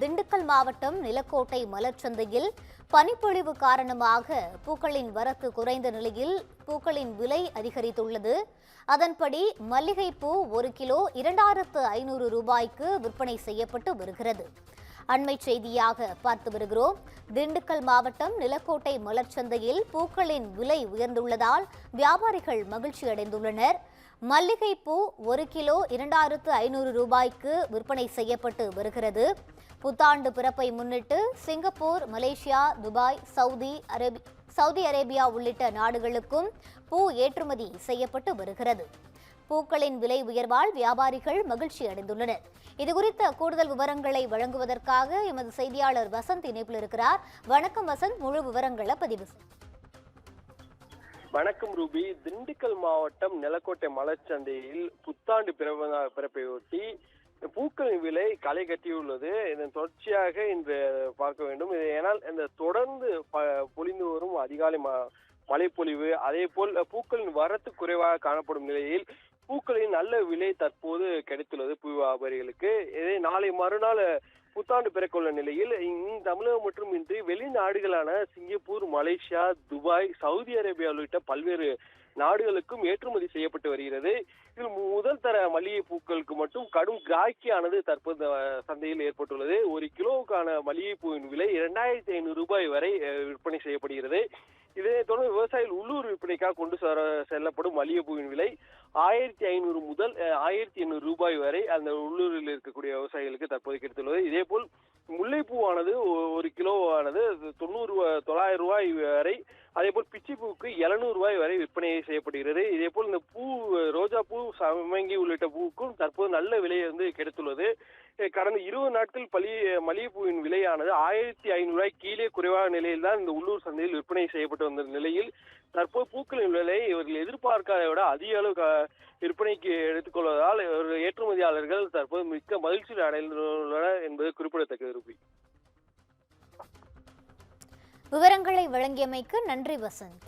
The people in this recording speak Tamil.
திண்டுக்கல் மாவட்டம் நிலக்கோட்டை மலர்ச்சந்தையில் பனிப்பொழிவு காரணமாக பூக்களின் வரத்து குறைந்த நிலையில் பூக்களின் விலை அதிகரித்துள்ளது. அதன்படி மல்லிகைப்பூ 1 கிலோ 2500 ரூபாய்க்கு விற்பனை செய்யப்பட்டு வருகிறது. அண்மை செய்தியாக பார்த்து வருகிறோம். திண்டுக்கல் மாவட்டம் நிலக்கோட்டை மலர்ச்சந்தையில் பூக்களின் விலை உயர்ந்துள்ளதால் வியாபாரிகள் மகிழ்ச்சி அடைந்துள்ளனர். மல்லிகைப்பூ 1 கிலோ 2500 ரூபாய்க்கு விற்பனை செய்யப்பட்டு வருகிறது. புத்தாண்டு பிறப்பை முன்னிட்டு Singapore, Malaysia, Dubai, Saudi Arabia உள்ளிட்ட நாடுகளுக்கும் பூ ஏற்றுமதி செய்யப்பட்டு வருகிறது. பூக்களின் விலை உயர்வால் வியாபாரிகள் மகிழ்ச்சி அடைந்துள்ளனர். இதுகுறித்த கூடுதல் விவரங்களை வழங்குவதற்காக எமது செய்தியாளர் வசந்த் இணைப்பில் இருக்கிறார். வணக்கம் வசந்த், முழு விவரங்களை பதிவு. வணக்கம் ரூபி. திண்டுக்கல் மாவட்டம் நிலக்கோட்டை மலர்ச்சந்தையில் புத்தாண்டு பிறப்பையொட்டி பூக்களின் விலை களை கட்டியுள்ளது. இதன் தொடர்ச்சியாக இன்று பார்க்க வேண்டும். ஏனால் இந்த தொடர்ந்து பொழிந்து வரும் அதிகாலை மழைப்பொழிவு, அதே போல் பூக்களின் வரத்து குறைவாக காணப்படும் நிலையில் பூக்களின் நல்ல விலை தற்போது கிடைத்துள்ளது பூ வியாபாரிகளுக்கு. இதை நாளை மறுநாள் புத்தாண்டு பிறக்கவுள்ள நிலையில் தமிழகம் மற்றும் இன்றி வெளிநாடுகளான Singapore, Malaysia, Dubai, Saudi Arabia உள்ளிட்ட பல்வேறு நாடுகளுக்கும் ஏற்றுமதி செய்யப்பட்டு வருகிறது. இதில் முதல் தர மல்லிகை பூக்களுக்கு மட்டும் கடும் கிராக்கியானது தற்போது சந்தையில் ஏற்பட்டுள்ளது. 1 கிலோவுக்கான மல்லிகை பூவின் விலை 2500 ரூபாய் வரை விற்பனை செய்யப்படுகிறது. இதனைத் தொடர்ந்து விவசாயிகள் உள்ளூர் விற்பனைக்காக கொண்டு செல்லப்படும் மல்லிகை பூவின் விலை 1500 முதல் 1800 ரூபாய் வரை அந்த உள்ளூரில் இருக்கக்கூடிய விவசாயிகளுக்கு தற்போது கிடைத்துள்ளது. இதே போல் முல்லைப்பூவானது 1 கிலோவானது 900 ரூபாய் வரை, அதே போல் பிச்சிப்பூவுக்கு 700 ரூபாய் வரை விற்பனை செய்யப்படுகிறது. இதே போல் இந்த பூ, ரோஜா பூ, சமங்கி உள்ளிட்ட பூவுக்கும் தற்போது நல்ல விலை கிடைத்துள்ளது. கடந்த 20 நாட்கள் மல்லிகைப்பூவின் விலையானது 1500 ரூபாய் கீழே குறைவான நிலையில் தான் இந்த உள்ளூர் சந்தையில் விற்பனை செய்யப்பட்டு வந்த நிலையில் தற்போது பூக்களின் விலை இவர்கள் எதிர்பார்க்காத விட அதிக அளவு விற்பனைக்கு எடுத்துக்கொள்வதால் ஏற்றுமதியாளர்கள் தற்போது மிக்க மகிழ்ச்சி அடைந்துள்ளனர் என்பது குறிப்பிடத்தக்கது. ரூபி, விவரங்களை வழங்கியமைக்கு நன்றி வசந்த்.